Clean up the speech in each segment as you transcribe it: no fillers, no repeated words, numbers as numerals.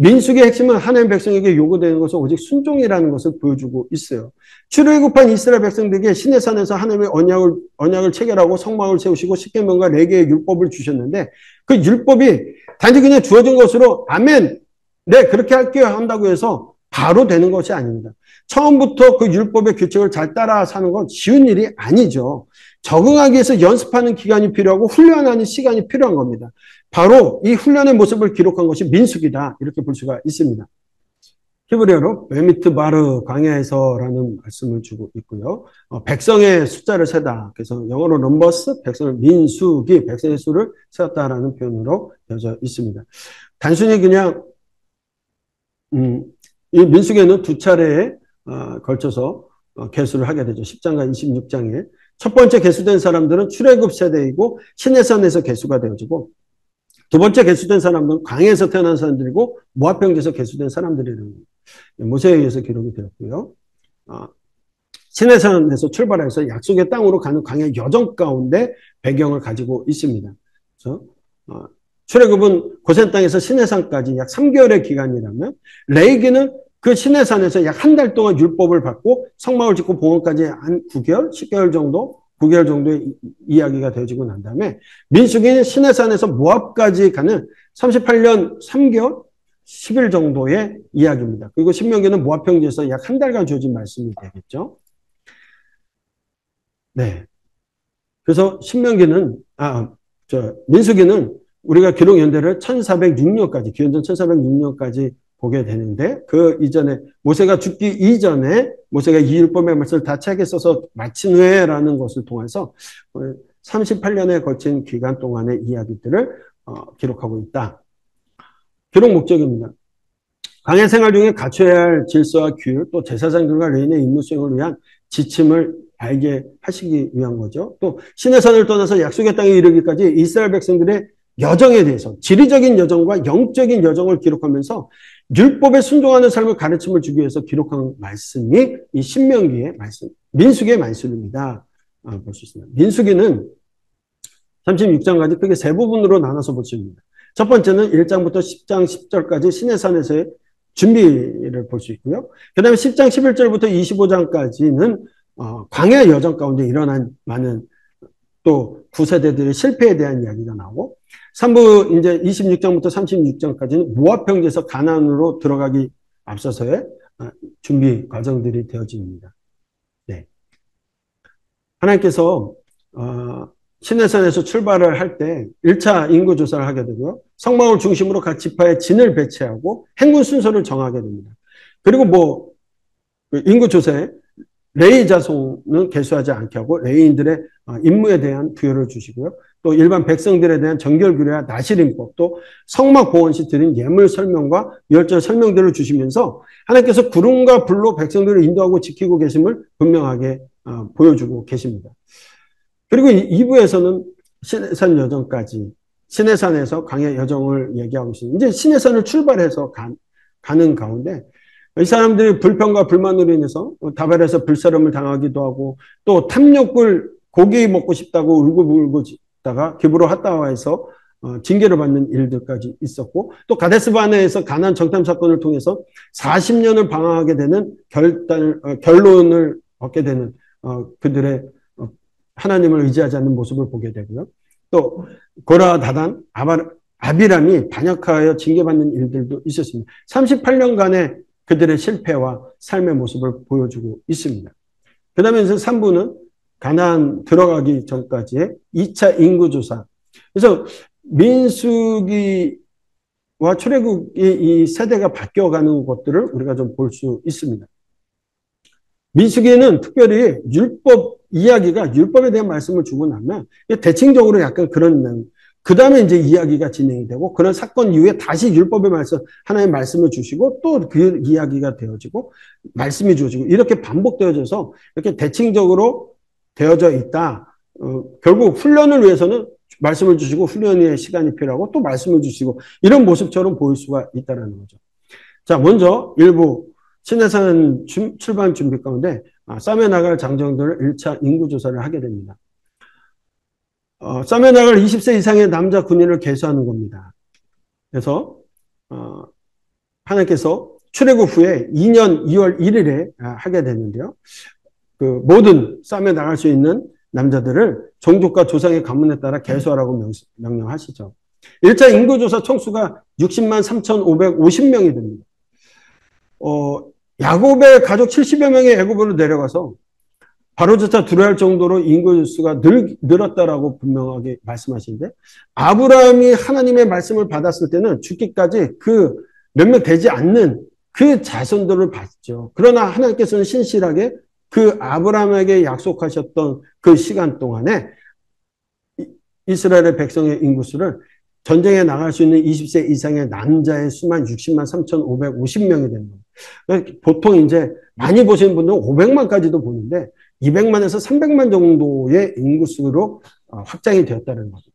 민수기의 핵심은 하나님 백성에게 요구되는 것은 오직 순종이라는 것을 보여주고 있어요. 출애굽한 이스라엘 백성들에게 시내산에서 하나님의 언약을 체결하고 성막을 세우시고 십계명과 네 개의 율법을 주셨는데 그 율법이 단지 그냥 주어진 것으로 아멘, 네 그렇게 할게요 한다고 해서 바로 되는 것이 아닙니다. 처음부터 그 율법의 규칙을 잘 따라 사는 건 쉬운 일이 아니죠. 적응하기 위해서 연습하는 기간이 필요하고 훈련하는 시간이 필요한 겁니다. 바로 이 훈련의 모습을 기록한 것이 민수기다 이렇게 볼 수가 있습니다. 히브리어로 베미트바르 광야에서라는 말씀을 주고 있고요. 백성의 숫자를 세다. 그래서 영어로 넘버스, 백성을 민수기, 백성의 수를 세웠다라는 표현으로 되어져 있습니다. 단순히 그냥 이 민수기에는 두 차례에 걸쳐서 계수를 하게 되죠. 10장과 26장에. 첫 번째 계수된 사람들은 출애굽 세대이고 시내산에서 계수가 되어지고 두 번째 계수된 사람들은 광야에서 태어난 사람들이고 모압 평지에서 계수된 사람들이라는 모세에 의해서 기록이 되었고요. 시내산에서 출발해서 약속의 땅으로 가는 광야 여정 가운데 배경을 가지고 있습니다. 그래서 출애굽은 고센 땅에서 시내산까지 약 3개월의 기간이라면 레위기는 그 시내산에서 약 한 달 동안 율법을 받고 성막을 짓고 봉헌까지 한 9개월, 10개월 정도, 9개월 정도의 이야기가 되어지고 난 다음에 민수기는 시내산에서 모압까지 가는 38년 3개월, 10일 정도의 이야기입니다. 그리고 신명기는 모압 평지에서 약 한 달간 주어진 말씀이 되겠죠. 네. 그래서 민수기는 우리가 기록 연대를 1406년까지, 기원전 1406년까지 보게 되는데 그 이전에 모세가 죽기 이전에 모세가 이 율법의 말씀을 다 책에 써서 마친 후에라는 것을 통해서 38년에 거친 기간 동안의 이야기들을 기록하고 있다. 기록 목적입니다. 광야 생활 중에 갖춰야 할 질서와 규율, 또 제사장들과 레위인의 임무 수행을 위한 지침을 알게 하시기 위한 거죠. 또 시내산을 떠나서 약속의 땅에 이르기까지 이스라엘 백성들의 여정에 대해서 지리적인 여정과 영적인 여정을 기록하면서 율법에 순종하는 삶을 가르침을 주기 위해서 기록한 말씀이 이 신명기의 말씀, 민수기의 말씀입니다. 볼 수 있습니다. 민수기는 36장까지 크게 세 부분으로 나눠서 볼 수 있습니다. 첫 번째는 1장부터 10장 10절까지 시내산에서의 준비를 볼 수 있고요. 그 다음에 10장 11절부터 25장까지는 광야 여정 가운데 일어난 많은 또 구세대들의 실패에 대한 이야기가 나오고 3부 이제 26장부터 36장까지는 모압 평지에서 가나안으로 들어가기 앞서서의 준비 과정들이 되어집니다. 네. 하나님께서 시내산에서 출발을 할 때 1차 인구 조사를 하게 되고요. 성막을 중심으로 각 지파의 진을 배치하고 행군 순서를 정하게 됩니다. 그리고 인구 조사에 레위 자손은 계수하지 않게 하고 레위인들의 임무에 대한 부여를 주시고요. 또 일반 백성들에 대한 정결규례와 나실인법, 또 성막 보온 시 드린 예물 설명과 유월절 설명들을 주시면서 하나님께서 구름과 불로 백성들을 인도하고 지키고 계심을 분명하게 보여주고 계십니다. 그리고 2부에서는 시내산 여정까지, 시내산에서 광야 여정을 얘기하고 있습니다. 이제 시내산을 출발해서 가는 가운데 이 사람들이 불평과 불만으로 인해서 다발에서 불사름을 당하기도 하고 또 탐욕을 고기 먹고 싶다고 울고불고 있다가 기브로 핫다와에서 징계를 받는 일들까지 있었고 또 가데스바네에서 가나안 정탐 사건을 통해서 40년을 방황하게 되는 결론을 얻게 되는 그들의 하나님을 의지하지 않는 모습을 보게 되고요. 또 고라, 다단, 아비람이 반역하여 징계받는 일들도 있었습니다. 38년간의 그들의 실패와 삶의 모습을 보여주고 있습니다. 그 다음에 3부는 가나안 들어가기 전까지의 2차 인구조사. 그래서 민수기와 출애굽이 이 세대가 바뀌어가는 것들을 우리가 좀 볼 수 있습니다. 민수기에는 특별히 율법 이야기가 율법에 대한 말씀을 주고 나면 대칭적으로 약간 그런 그 다음에 이제 이야기가 진행이 되고 그런 사건 이후에 다시 율법의 말씀, 하나의 말씀을 주시고 또 그 이야기가 되어지고 말씀이 주어지고 이렇게 반복되어져서 이렇게 대칭적으로 되어져 있다. 결국 훈련을 위해서는 말씀을 주시고 훈련의 시간이 필요하고 또 말씀을 주시고 이런 모습처럼 보일 수가 있다는 거죠. 자, 먼저 일부 시내산 출발 준비 가운데 싸매 나갈 장정들을 1차 인구조사를 하게 됩니다. 싸매 나갈 20세 이상의 남자 군인을 개수하는 겁니다. 그래서 하나님께서 출애굽 후에 2년 2월 1일에 하게 되는데요. 그 모든 싸움에 나갈 수 있는 남자들을 종족과 조상의 가문에 따라 계수하라고 명령하시죠. 1차 인구조사 총수가 60만 3,550명이 됩니다. 야곱의 가족 70여 명이 애굽으로 내려가서 바로조차 두려워할 정도로 인구 수가 늘었다라고 분명하게 말씀하시는데, 아브라함이 하나님의 말씀을 받았을 때는 죽기까지 그 몇몇 되지 않는 그 자손들을 봤죠. 그러나 하나님께서는 신실하게 그 아브라함에게 약속하셨던 그 시간 동안에 이스라엘의 백성의 인구수를 전쟁에 나갈 수 있는 20세 이상의 남자의 수만 60만 3,550명이 되는 거예요. 보통 이제 많이 보시는 분들은 500만까지도 보는데 200만에서 300만 정도의 인구수로 확장이 되었다는 거죠.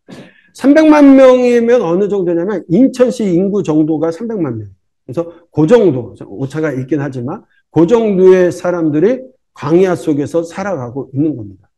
300만 명이면 어느 정도냐면 인천시 인구 정도가 300만 명. 그래서 그 정도, 오차가 있긴 하지만 그 정도의 사람들이 광야 속에서 살아가고 있는 겁니다.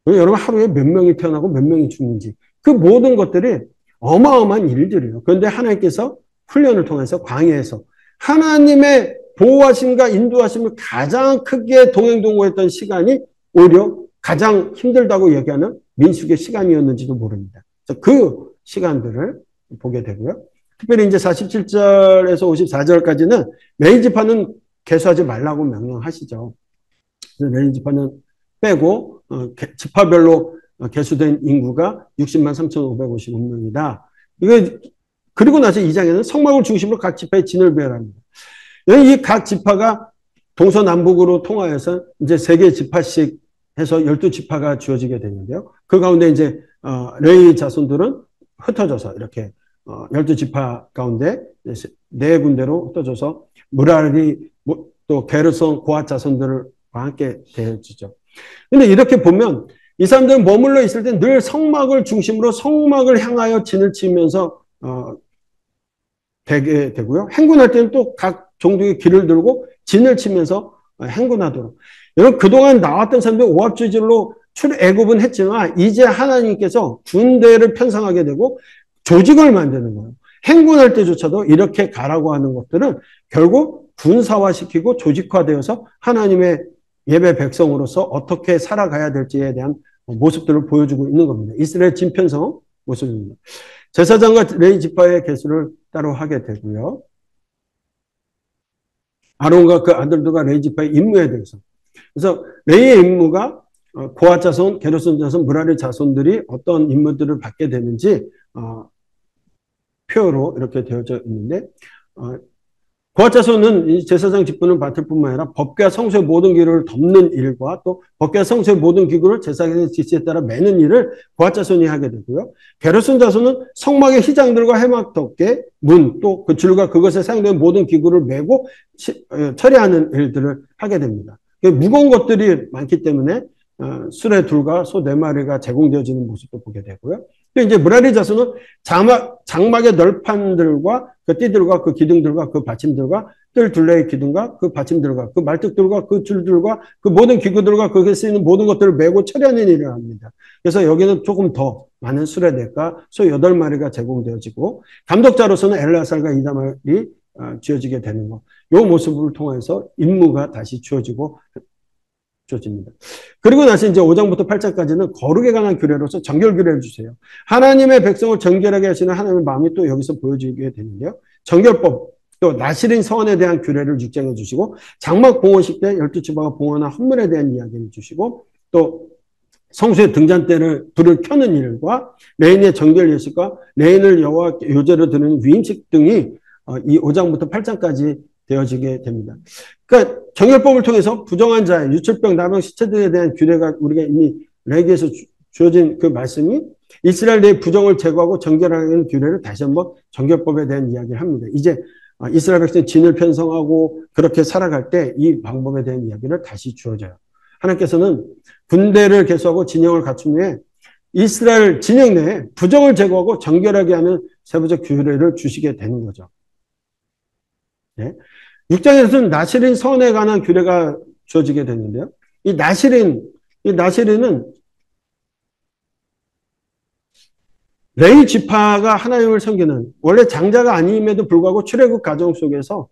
여러분 하루에 몇 명이 태어나고 몇 명이 죽는지 그 모든 것들이 어마어마한 일들이에요. 그런데 하나님께서 훈련을 통해서 광야에서 하나님의 보호하심과 인도하심을 가장 크게 동행동거했던 시간이 오히려 가장 힘들다고 얘기하는 민수기의 시간이었는지도 모릅니다. 그 시간들을 보게 되고요. 특별히 이제 47절에서 54절까지는 레위 지파는 계수하지 말라고 명령하시죠. 레위 지파는 빼고 지파별로 계수된 인구가 60만 3,555명이다. 그리고 나서 2장에는 성막을 중심으로 각 지파의 진을 배열합니다. 이 각 지파가 동서남북으로 통하여서 이제 3개 지파씩 해서 12지파가 주어지게 되는데요. 그 가운데 이제 레위 자손들은 흩어져서 이렇게 12지파 가운데 4군데로 흩어져서 무라리 또 게르손 고앗 자손들과 함께 되어지죠. 근데 이렇게 보면 이 사람들은 머물러 있을 때 늘 성막을 중심으로 성막을 향하여 진을 치면서 되게 되고요. 행군할 때는 또 각 종족의 길을 들고 진을 치면서 행군하도록. 여러분 그동안 나왔던 사람들이 오합지졸로 출애굽은 했지만 이제 하나님께서 군대를 편성하게 되고 조직을 만드는 거예요. 행군할 때조차도 이렇게 가라고 하는 것들은 결국 군사화시키고 조직화되어서 하나님의 예배 백성으로서 어떻게 살아가야 될지에 대한 모습들을 보여주고 있는 겁니다. 이스라엘 진편성 모습입니다. 제사장과 레위 지파의 계수를 따로 하게 되고요. 아론과 그 아들들과 레위 지파의 임무에 대해서. 그래서 레위의 임무가 고앗 자손, 게르손 자손, 무라리 자손들이 어떤 임무들을 받게 되는지 표로 이렇게 되어져 있는데 고앗 자손은 이 제사장 직분을 맡을 뿐만 아니라 법궤와 성소의 모든 기구를 덮는 일과 또 법궤와 성소의 모든 기구를 제사장의 지시에 따라 매는 일을 고앗 자손이 하게 되고요. 게르손 자손은 성막의 휘장들과 해막 덮개, 문, 또 그 줄과 그것에 사용되는 모든 기구를 메고 처리하는 일들을 하게 됩니다. 무거운 것들이 많기 때문에 수레 둘과 소 4마리가 제공되어지는 모습도 보게 되고요. 또 이제 무라리 자손은 장막의 널판들과 그 띠들과 그 기둥들과 그 받침들과 뜰 둘레의 기둥과 그 받침들과 그 말뚝들과 그 줄들과 그 모든 기구들과 거기에 쓰이는 모든 것들을 메고 처리하는 일을 합니다. 그래서 여기는 조금 더 많은 수레대가 소 8마리가 제공되어지고 감독자로서는 엘라살과 이다말이 주어지게 되는 것. 이 모습을 통해서 임무가 다시 주어집니다. 그리고 나서 이제 5장부터 8장까지는 거룩에 관한 규례로서 정결 규례를 주세요. 하나님의 백성을 정결하게 하시는 하나님의 마음이 또 여기서 보여지게 되는데요. 정결법, 또 나실인 서원에 대한 규례를 6장에 주시고 장막 봉헌식 때 12지파가 봉헌한 헌물에 대한 이야기를 주시고 또 성소의 등잔대를 불을 켜는 일과 레인의 정결 예식과 레인을 여호와 요제로 드리는 위임식 등이 이 5장부터 8장까지 되어지게 됩니다. 그러니까 정결법을 통해서 부정한 자의 유출병, 나병, 시체들에 대한 규례가 우리가 이미 레위기에서 주어진 그 말씀이 이스라엘 내의 부정을 제거하고 정결하는 규례를 다시 한번 정결법에 대한 이야기를 합니다. 이제 이스라엘 백성이 진을 편성하고 그렇게 살아갈 때 이 방법에 대한 이야기를 다시 주어져요. 하나님께서는 군대를 개수하고 진영을 갖춘 후에 이스라엘 진영 내에 부정을 제거하고 정결하게 하는 세부적 규례를 주시게 되는 거죠. 네. 6장에서는 나실인 선에 관한 규례가 주어지게 되는데요. 이 나실인은 레위 지파가 하나님을 섬기는, 원래 장자가 아님에도 불구하고 출애굽 가정 속에서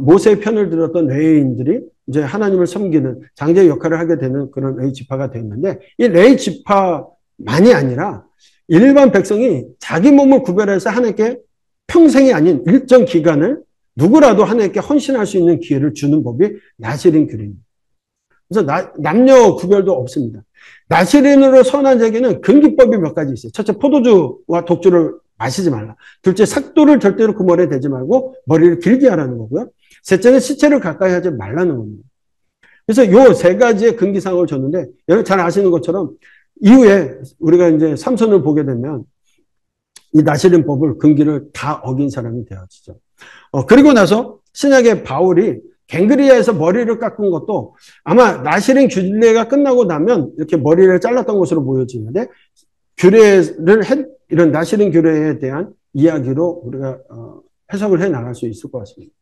모세의 편을 들었던 레위인들이 이제 하나님을 섬기는 장자의 역할을 하게 되는 그런 레위 지파가 되었는데, 이 레위 지파만이 아니라 일반 백성이 자기 몸을 구별해서 하나님께 평생이 아닌 일정 기간을 누구라도 하나님께 헌신할 수 있는 기회를 주는 법이 나시린 규례입니다. 그래서 남녀 구별도 없습니다. 나시린으로 선한 자에게는 금기법이 몇 가지 있어요. 첫째, 포도주와 독주를 마시지 말라. 둘째, 삭도를 절대로 그 머리에 대지 말고 머리를 길게 하라는 거고요. 셋째는 시체를 가까이 하지 말라는 겁니다. 그래서 요 세 가지의 금기사항을 줬는데, 여러분 잘 아시는 것처럼 이후에 우리가 이제 삼손을 보게 되면 이 나시린 법을 금기를 다 어긴 사람이 되어지죠. 그리고 나서 신약의 바울이 갱그리아에서 머리를 깎은 것도 아마 나시린 규례가 끝나고 나면 이렇게 머리를 잘랐던 것으로 보여지는데, 이런 나시린 규례에 대한 이야기로 우리가 해석을 해 나갈 수 있을 것 같습니다.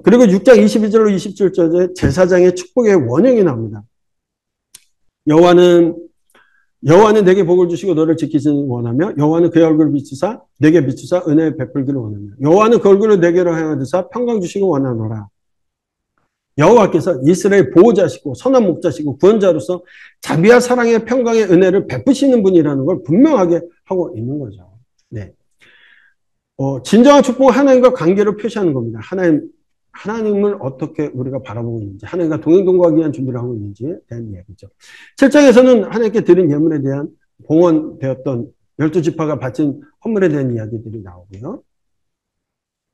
그리고 6장 22절로 27절에 제사장의 축복의 원형이 나옵니다. 여호와는 내게 복을 주시고 너를 지키시는 원하며, 여호와는 그의 얼굴을 비추사 내게 비추사 은혜를 베풀기를 원하며, 여호와는 그 얼굴을 내게로 향하여드사 평강 주시고 원하노라. 여호와께서 이스라엘 보호자시고 선한 목자시고 구원자로서 자비와 사랑의 평강의 은혜를 베푸시는 분이라는 걸 분명하게 하고 있는 거죠. 네. 진정한 축복은 하나님과 관계를 표시하는 겁니다. 하나님을 어떻게 우리가 바라보고 있는지, 하나님과 동행동거하기 위한 준비를 하고 있는지에 대한 이야기죠. 7장에서는 하나님께 드린 예물에 대한 봉헌되었던 12지파가 바친 헌물에 대한 이야기들이 나오고요.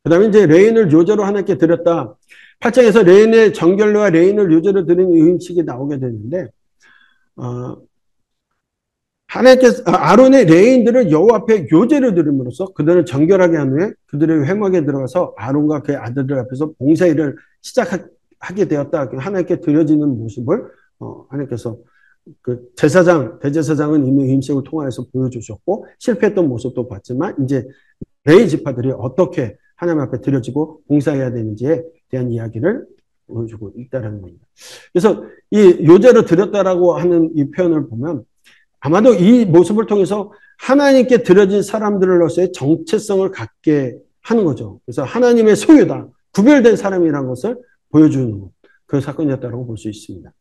그 다음에 이제 레인을 요제로 하나님께 드렸다. 8장에서 레인의 정결례와 레인을 요제로 드리는 의식이 나오게 되는데, 하나님께서 아론의 레인들을 여호와 앞에 요제로 드림으로써 그들을 정결하게 한 후에 그들의 회막에 들어가서 아론과 그의 아들들 앞에서 봉사일을 시작하게 되었다. 하나님께 드려지는 모습을 하나님께서 그 대제사장은 이미 임식을 통하여서 보여주셨고 실패했던 모습도 봤지만, 이제 레위 지파들이 어떻게 하나님 앞에 드려지고 봉사해야 되는지에 대한 이야기를 보여주고 있다는 겁니다. 그래서 이 요제로 드렸다라고 하는 이 표현을 보면 아마도 이 모습을 통해서 하나님께 드려진 사람들로서의 정체성을 갖게 하는 거죠. 그래서 하나님의 소유다, 구별된 사람이라는 것을 보여주는 그 사건이었다고 볼 수 있습니다.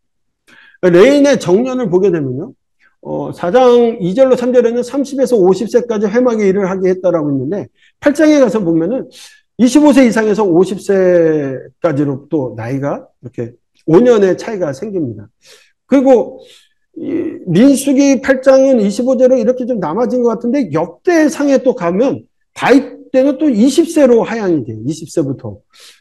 레인의 정년을 보게 되면요, 4장 2절로 3절에는 30에서 50세까지 회막의 일을 하게 했다라고 했는데, 8장에 가서 보면은 25세 이상에서 50세까지로 또 나이가 이렇게 5년의 차이가 생깁니다. 그리고 민수기 8장은 25제로 이렇게 좀 남아진 것 같은데, 역대상에 또 가면 다윗 때는 또 20세로 하향이 돼요. 20세부터.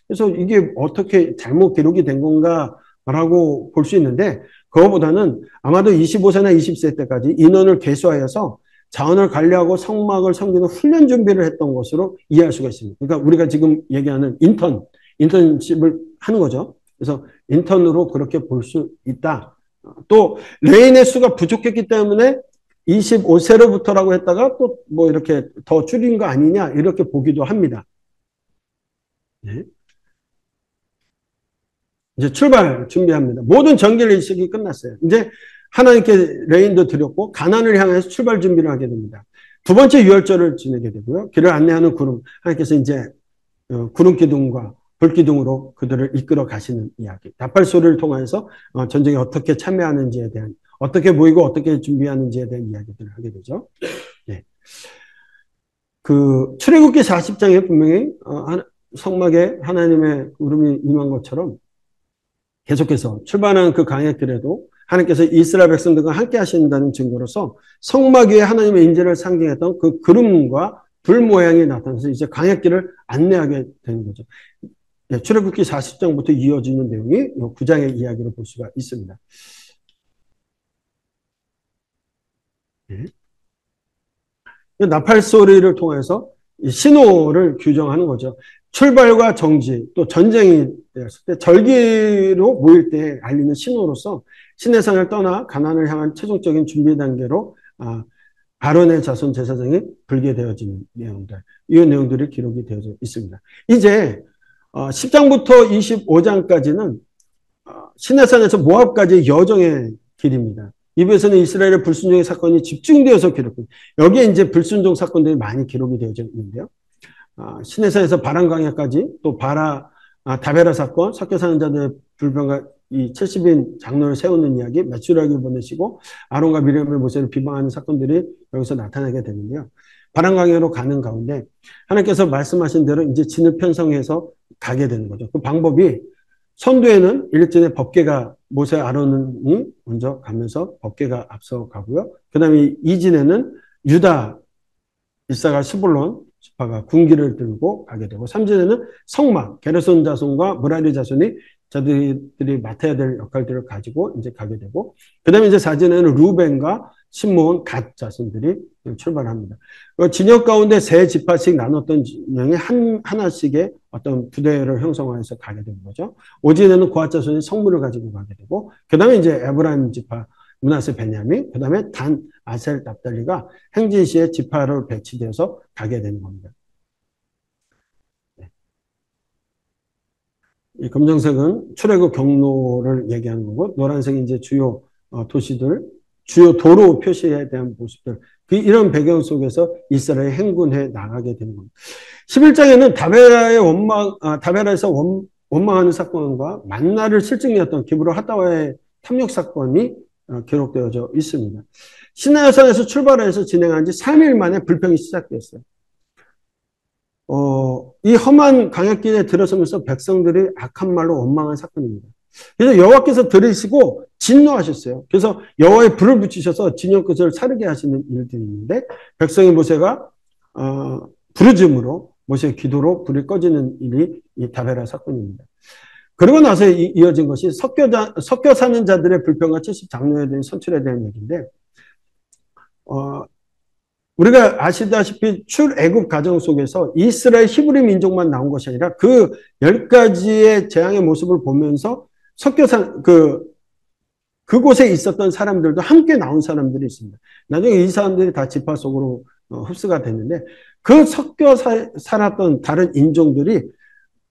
그래서 이게 어떻게 잘못 기록이 된 건가라고 볼 수 있는데, 그거보다는 아마도 25세나 20세 때까지 인원을 개수하여서 자원을 관리하고 성막을 섬기는 훈련 준비를 했던 것으로 이해할 수가 있습니다. 그러니까 우리가 지금 얘기하는 인턴십을 하는 거죠. 그래서 인턴으로 그렇게 볼 수 있다. 또 레인의 수가 부족했기 때문에 25세로부터라고 했다가 또 뭐 이렇게 더 줄인 거 아니냐 이렇게 보기도 합니다. 네. 이제 출발 준비합니다. 모든 정결 의식이 끝났어요. 이제 하나님께 레인도 드렸고 가나안을 향해서 출발 준비를 하게 됩니다. 두 번째 유월절을 지내게 되고요. 길을 안내하는 구름, 하나님께서 이제 구름 기둥과 불 기둥으로 그들을 이끌어 가시는 이야기. 나팔 소리를 통해서 전쟁에 어떻게 참여하는지에 대한, 어떻게 모이고 어떻게 준비하는지에 대한 이야기들을 하게 되죠. 네. 그 출애굽기 40장에 분명히 성막에 하나님의 구름이 임한 것처럼 계속해서 출발하는 그 광야길에도 하나님께서 이스라엘 백성들과 함께 하신다는 증거로서 성막 위에 하나님의 인재를 상징했던 그 구름과 불 모양이 나타나서 이제 광야길을 안내하게 되는 거죠. 네, 출애굽기 40장부터 이어지는 내용이 9장의 이야기를 볼 수가 있습니다. 네. 나팔 소리를 통해서 신호를 규정하는 거죠. 출발과 정지, 또 전쟁이 되었을 때 절기로 모일 때 알리는 신호로서 시내산을 떠나 가나안을 향한 최종적인 준비 단계로 아론의 자손 제사장이 불게 되어지는 내용들, 이 내용들이 기록이 되어져 있습니다. 이제 10장부터 25장까지는 시내산에서 모압까지 여정의 길입니다. 입에서는 이스라엘의 불순종의 사건이 집중되어서 기록됩니다. 여기에 이제 불순종 사건들이 많이 기록이 되어져 있는데요. 시내산에서 바람광야까지 또 다베라 사건, 섞여 사는 자들의 불평과 이 70인 장로를 세우는 이야기, 메추라기 보내시고 아론과 미리암의 모세를 비방하는 사건들이 여기서 나타나게 되는데요. 바람광야로 가는 가운데 하나님께서 말씀하신 대로 이제 진을 편성해서 가게 되는 거죠. 그 방법이 선두에는 일전에 법궤가 모세 아론이 먼저 가면서 법궤가 앞서 가고요. 그 다음에 이진에는 유다, 이사갈, 스불론 지파가 군기를 들고 가게 되고 3진에는 성막, 게르손 자손과 무라리 자손이 자들이 맡아야 될 역할들을 가지고 이제 가게 되고 그 다음에 이제 4진에는 루벤과 시므온, 갓 자손들이 출발합니다. 진영 가운데 세 지파씩 나눴던 진영이 하나씩의 어떤 부대를 형성해서 가게 되는 거죠. 5진에는 고앗 자손이 성물을 가지고 가게 되고 그 다음에 이제 에브라임 지파, 므낫세, 베냐민, 그 다음에 단, 아셀, 납달리가 행진시에 지파로 배치되어서 가게 되는 겁니다. 이 검정색은 출애굽 경로를 얘기하는 거고 노란색이 이제 주요 도시들, 주요 도로 표시에 대한 모습들, 이런 배경 속에서 이스라엘 행군해 나가게 되는 겁니다. 11장에는 다베라에서 원망하는 사건과 만나를 실증이었던 기브로 핫다와의 탐욕 사건이 기록되어져 있습니다. 시내산에서 출발해서 진행한 지 3일 만에 불평이 시작됐어요. 이 험한 광야길에 들어서면서 백성들이 악한 말로 원망한 사건입니다. 그래서 여호와께서 들으시고 진노하셨어요. 그래서 여호와의 불을 붙이셔서 진영 끝을 사르게 하시는 일들이 있는데 백성의 모세가 부르짖음으로 모세의 기도로 불이 꺼지는 일이 이 다베라 사건입니다. 그러고 나서 이어진 것이 섞여 사는 자들의 불평과 70장로에 대한 선출에 대한 얘기인데 우리가 아시다시피 출애굽 과정 속에서 이스라엘 히브리 민족만 나온 것이 아니라 그 10가지의 재앙의 모습을 보면서 그곳에 있었던 사람들도 함께 나온 사람들이 있습니다. 나중에 이 사람들이 다 지파 속으로 흡수가 됐는데 그 섞여 살았던 다른 인종들이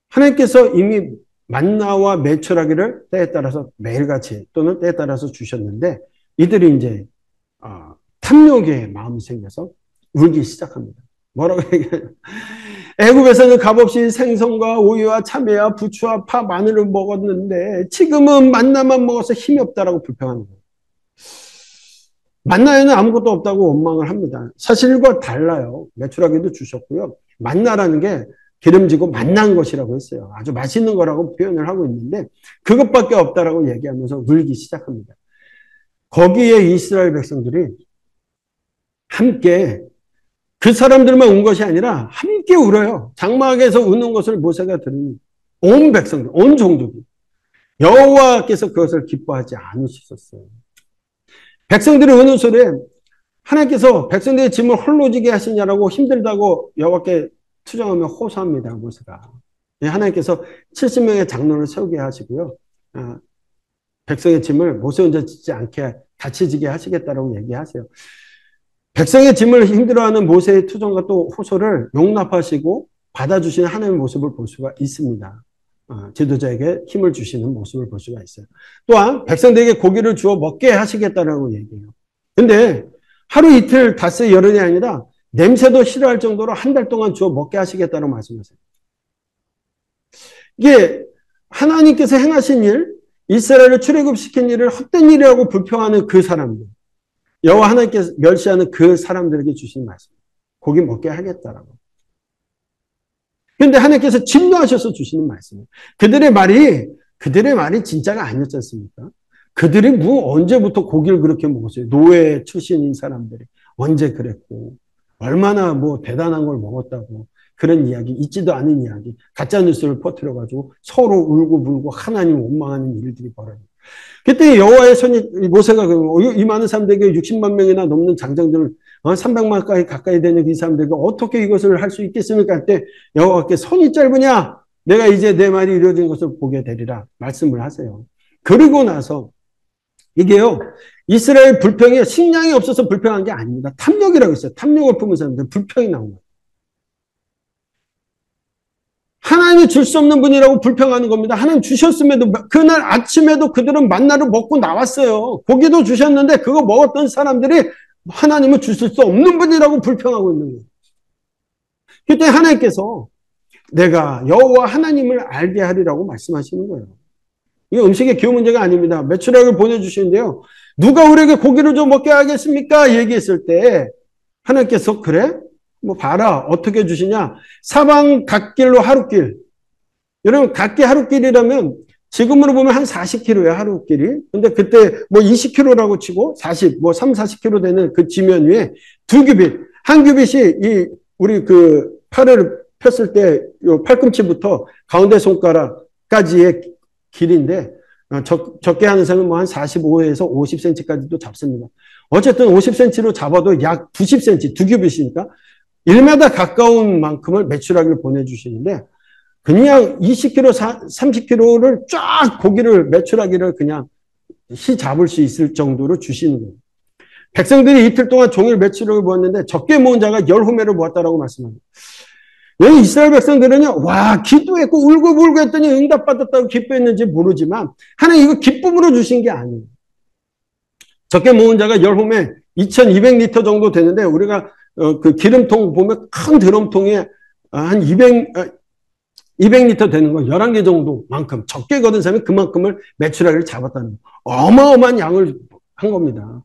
하나님께서 이미 만나와 매출하기를 때에 따라서 매일같이 또는 때에 따라서 주셨는데 이들이 이제 탐욕의 마음이 생겨서 울기 시작합니다. 뭐라고 얘기해요? 애굽에서는 값없이 생선과 우유와 참외와 부추와 파, 마늘을 먹었는데 지금은 만나만 먹어서 힘이 없다라고 불평하는 거예요. 만나에는 아무것도 없다고 원망을 합니다. 사실과 달라요. 매출하기도 주셨고요. 만나라는 게 기름지고 맛난 것이라고 했어요. 아주 맛있는 거라고 표현을 하고 있는데 그것밖에 없다라고 얘기하면서 울기 시작합니다. 거기에 이스라엘 백성들이 함께 그 사람들만 운 것이 아니라 함께 울어요. 장막에서 우는 것을 모세가 들으니 온 백성들, 온 종족이 여호와께서 그것을 기뻐하지 않으셨어요. 백성들이 우는 소리에 하나님께서 백성들의 짐을 홀로 지게 하시냐라고 힘들다고 여호와께 투정하며 호소합니다. 모세가. 하나님께서 70명의 장로를 세우게 하시고요. 백성의 짐을 모세 혼자 지지 않게 같이 지게 하시겠다라고 얘기하세요. 백성의 짐을 힘들어하는 모세의 투정과 또 호소를 용납하시고 받아주시는 하나님의 모습을 볼 수가 있습니다. 지도자에게 힘을 주시는 모습을 볼 수가 있어요. 또한 백성들에게 고기를 주어 먹게 하시겠다라고 얘기해요. 근데 하루 이틀 닷새 열흘이 아니라 냄새도 싫어할 정도로 한 달 동안 주어 먹게 하시겠다고 말씀하세요. 이게 하나님께서 행하신 일, 이스라엘을 출애굽시킨 일을 헛된 일이라고 불평하는 그 사람들, 여호와 하나님께서 멸시하는 그 사람들에게 주신 말씀, 고기 먹게 하겠다라고. 그런데 하나님께서 진노하셔서 주시는 말씀이에요. 그들의 말이 진짜가 아니었지 않습니까? 그들이 언제부터 고기를 그렇게 먹었어요? 노예 출신인 사람들이 언제 그랬고 얼마나 대단한 걸 먹었다고 그런 이야기, 있지도 않은 이야기, 가짜 뉴스를 퍼뜨려가지고 서로 울고 불고 하나님 원망하는 일들이 벌어져요. 그때 여호와의 손이 모세가 이 많은 사람들에게 60만 명이나 넘는 장정들을 300만 가까이 되는 이 사람들에게 어떻게 이것을 할 수 있겠습니까? 할 때 여호와께 손이 짧으냐? 내가 이제 내 말이 이루어진 것을 보게 되리라 말씀을 하세요. 그러고 나서 이게요, 이스라엘 불평이 식량이 없어서 불평한 게 아닙니다. 탐욕이라고 있어요. 탐욕을 품은 사람들 불평이 나온 거예요. 하나님이 줄 수 없는 분이라고 불평하는 겁니다. 하나님 주셨음에도 그날 아침에도 그들은 만나를 먹고 나왔어요. 고기도 주셨는데 그거 먹었던 사람들이 하나님은 주실 수 없는 분이라고 불평하고 있는 거예요. 그때 하나님께서 내가 여호와 하나님을 알게 하리라고 말씀하시는 거예요. 이게 음식의 기호 문제가 아닙니다. 메추라기를 보내주시는데요. 누가 우리에게 고기를 좀 먹게 하겠습니까? 얘기했을 때 하나님께서 그래? 뭐 봐라. 어떻게 주시냐? 사방 갓길로 하루길. 여러분 갓길 하루길이라면 지금으로 보면 한 40km예요. 하루길이. 근데 그때 뭐 20km라고 치고 40, 뭐 3, 40km 되는 그 지면 위에 두 규빗. 한 규빗이 이 우리 그 팔을 폈을 때 요 팔꿈치부터 가운데 손가락까지의 길인데 적게 하는 사람은 뭐 한 45에서 50cm까지도 잡습니다. 어쨌든 50cm로 잡아도 약 90cm, 두 규빗이니까 1m 가까운 만큼을 메추라기를 보내주시는데 그냥 20kg, 30kg를 쫙 고기를 메추라기를 그냥 희 잡을 수 있을 정도로 주시는 거예요. 백성들이 이틀 동안 종일 메추라기를 모았는데 적게 모은 자가 10후매를 모았다라고 말씀합니다. 왜 이스라엘 백성들은요, 와, 기도했고 울고불고 했더니 응답받았다고 기뻐했는지 모르지만 하나님 이거 기쁨으로 주신 게 아니에요. 적게 모은 자가 10후매 2200리터 정도 되는데 우리가 그 기름통 보면 큰 드럼통에 한 200리터 되는 거 11개 정도만큼 적게 거둔 사람이 그만큼을 메추라기를 잡았다는 어마어마한 양을 한 겁니다.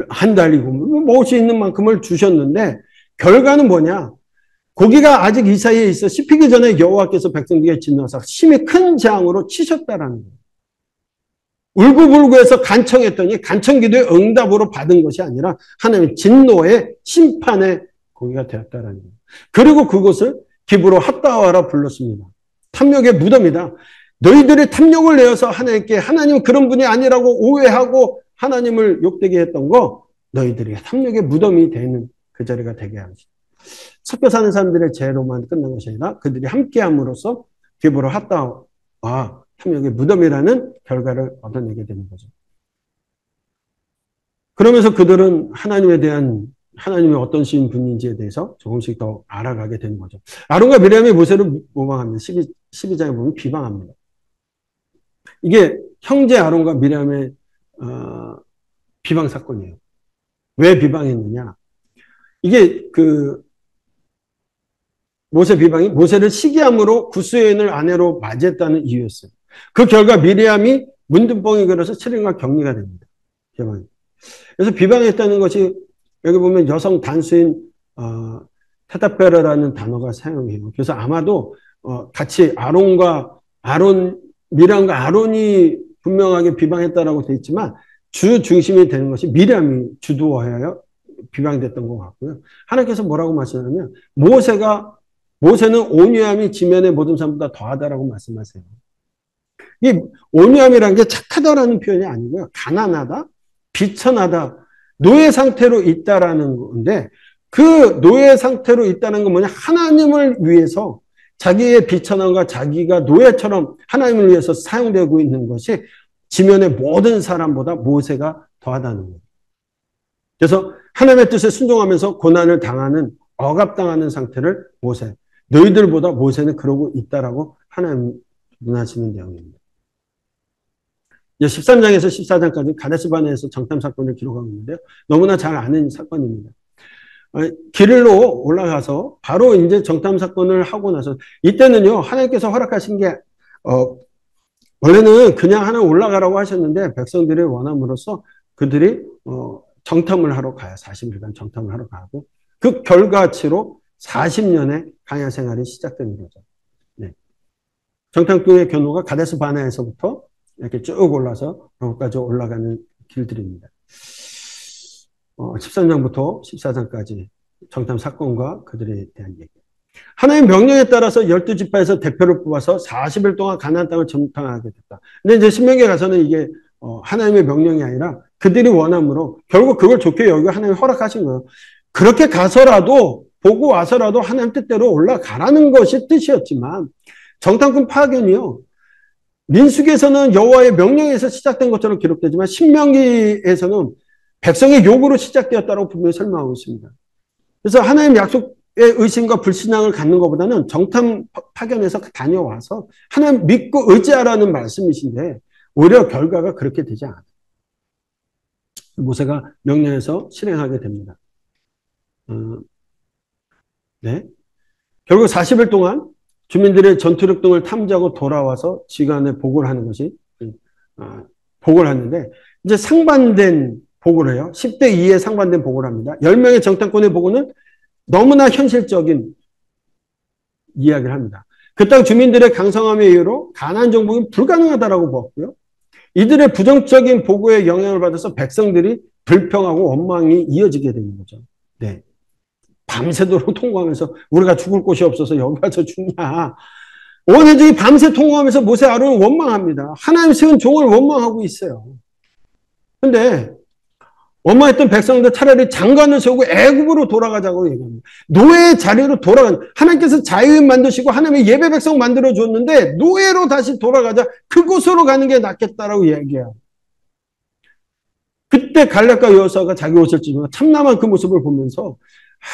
한 달이고 먹을 수 있는 만큼을 주셨는데 결과는 뭐냐? 고기가 아직 이 사이에 있어 씹히기 전에 여호와께서 백성들에게 진노하사 심히 큰 재앙으로 치셨다라는 거예요. 울고불고해서 간청했더니 간청기도의 응답으로 받은 것이 아니라 하나님의 진노의 심판의 고기가 되었다라는 거예요. 그리고 그것을 기브로 핫다와라 불렀습니다. 탐욕의 무덤이다. 너희들이 탐욕을 내어서 하나님께 하나님은 그런 분이 아니라고 오해하고 하나님을 욕되게 했던 거 너희들이 탐욕의 무덤이 되는 그 자리가 되게 하시다. 섞여 사는 사람들의 죄로만 끝난 것이 아니라 그들이 함께함으로써 기브로 핫다와 탐욕의 무덤이라는 결과를 얻어내게 되는 거죠. 그러면서 그들은 하나님에 대한 하나님이 어떤 신 분인지에 대해서 조금씩 더 알아가게 되는 거죠. 아론과 미리암이 모세를 모방합니다. 12장에 보면 비방합니다. 이게 형제 아론과 미리암의 비방 사건이에요. 왜 비방했느냐? 이게 그 모세 비방이 모세를 시기함으로 구스 여인을 아내로 맞이했다는 이유였어요. 그 결과 미리암이 문둥병이 걸려서 7일간 격리가 됩니다. 비방이. 그래서 비방했다는 것이 여기 보면 여성 단수인 테다페라라는 단어가 사용해요. 그래서 아마도 같이 미리암과 아론이 분명하게 비방했다라고 되어 있지만 주 중심이 되는 것이 미리암이 주도하여 비방됐던 것 같고요. 하나님께서 뭐라고 말씀하냐면 모세는 온유함이 지면의 모든 사람보다 더하다라고 말씀하세요. 이 온유함이라는 게 착하다라는 표현이 아니고요. 가난하다, 비천하다, 노예 상태로 있다라는 건데 그 노예 상태로 있다는 건 뭐냐? 하나님을 위해서 자기의 비천함과 자기가 노예처럼 하나님을 위해서 사용되고 있는 것이 지면의 모든 사람보다 모세가 더하다는 거예요. 그래서 하나님의 뜻에 순종하면서 고난을 당하는 억압당하는 상태를 모세, 너희들보다 모세는 그러고 있다라고 하나님 논하시는 내용입니다. 13장에서 14장까지 가데스바네에서 정탐 사건을 기록하고 있는데요. 너무나 잘 아는 사건입니다. 길로 올라가서 바로 이제 정탐 사건을 하고 나서 이때는요 하나님께서 허락하신 게 원래는 그냥 하나 올라가라고 하셨는데 백성들의 원함으로써 그들이 정탐을 하러 가요. 40일간 정탐을 하러 가고 그 결과치로 40년의 광야 생활이 시작되는 거죠. 네. 정탐꾼의 견로가 가데스 바네에서부터 이렇게 쭉 올라서 여기까지 올라가는 길들입니다. 13장부터 14장까지 정탐 사건과 그들에 대한 얘기. 하나님의 명령에 따라서 12지파에서 대표를 뽑아서 40일 동안 가나안 땅을 정탐하게 됐다. 근데 이제 신명기에 가서는 이게 하나님의 명령이 아니라 그들이 원함으로 결국 그걸 좋게 여기고 하나님이 허락하신 거예요. 그렇게 가서라도 보고 와서라도 하나님 뜻대로 올라가라는 것이 뜻이었지만 정탐꾼 파견이요. 민수기에서는 여호와의 명령에서 시작된 것처럼 기록되지만 신명기에서는 백성의 요구로 시작되었다고 분명히 설명하고 있습니다. 그래서 하나님 약속 의심과 불신앙을 갖는 것보다는 정탐 파견에서 다녀와서 하나님 믿고 의지하라는 말씀이신데 오히려 결과가 그렇게 되지 않아요. 모세가 명령해서 실행하게 됩니다. 네. 결국 40일 동안 주민들의 전투력 등을 탐지하고 돌아와서 지간에 보고를 하는 것이 보고를 하는데 이제 상반된 보고를 해요. 10대 2에 상반된 보고를 합니다. 10명의 정탐꾼의 보고는 너무나 현실적인 이야기를 합니다. 그 땅 주민들의 강성함의 이유로 가나안 정복이 불가능하다라고 보았고요. 이들의 부정적인 보고에 영향을 받아서 백성들이 불평하고 원망이 이어지게 되는 거죠. 네. 밤새도록 통곡하면서 우리가 죽을 곳이 없어서 여기 가서 죽냐. 온 회중이 밤새 통곡하면서 모세 아론을 원망합니다. 하나님 세운 종을 원망하고 있어요. 근데 원망했던 백성들 차라리 장관을 세우고 애굽으로 돌아가자고 얘기합니다. 노예의 자리로 돌아가는, 하나님께서 자유인 만드시고 하나님의 예배 백성 만들어 줬는데 노예로 다시 돌아가자, 그곳으로 가는 게 낫겠다라고 얘기해요. 그때 갈렙과 여호수아가 자기 옷을 찢으며 참남한 그 모습을 보면서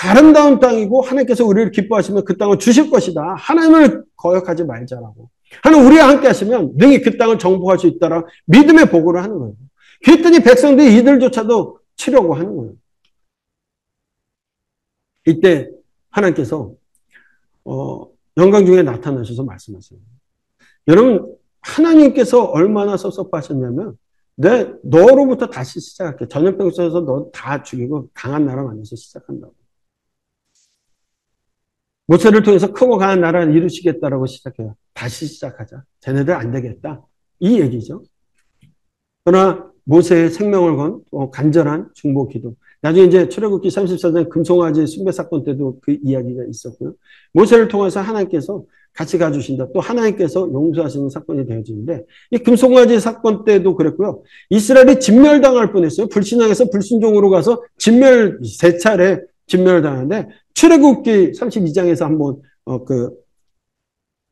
아름다운 땅이고 하나님께서 우리를 기뻐하시면 그 땅을 주실 것이다. 하나님을 거역하지 말자라고. 하나님 우리와 함께 하시면 능히 그 땅을 정복할 수 있다라 믿음의 보고를 하는 거예요. 그랬더니 백성들이 이들조차도 치려고 하는 거예요. 이때 하나님께서 영광 중에 나타나셔서 말씀하세요. 여러분 하나님께서 얼마나 섭섭하셨냐면 너로부터 다시 시작할게. 전염병 써서 너 다 죽이고 강한 나라 만들어서 시작한다고. 모세를 통해서 크고 강한 나라를 이루시겠다라고 시작해요. 다시 시작하자. 쟤네들 안 되겠다. 이 얘기죠. 그러나 모세의 생명을 건 간절한 중보 기도. 나중에 이제 출애굽기 34장 금송아지 숭배 사건 때도 그 이야기가 있었고요. 모세를 통해서 하나님께서 같이 가주신다. 또 하나님께서 용서하시는 사건이 되어지는데 이 금송아지 사건 때도 그랬고요. 이스라엘이 진멸당할 뻔했어요. 불신앙에서 불순종으로 가서 세 차례 진멸당하는데 출애굽기 32장에서 한번 그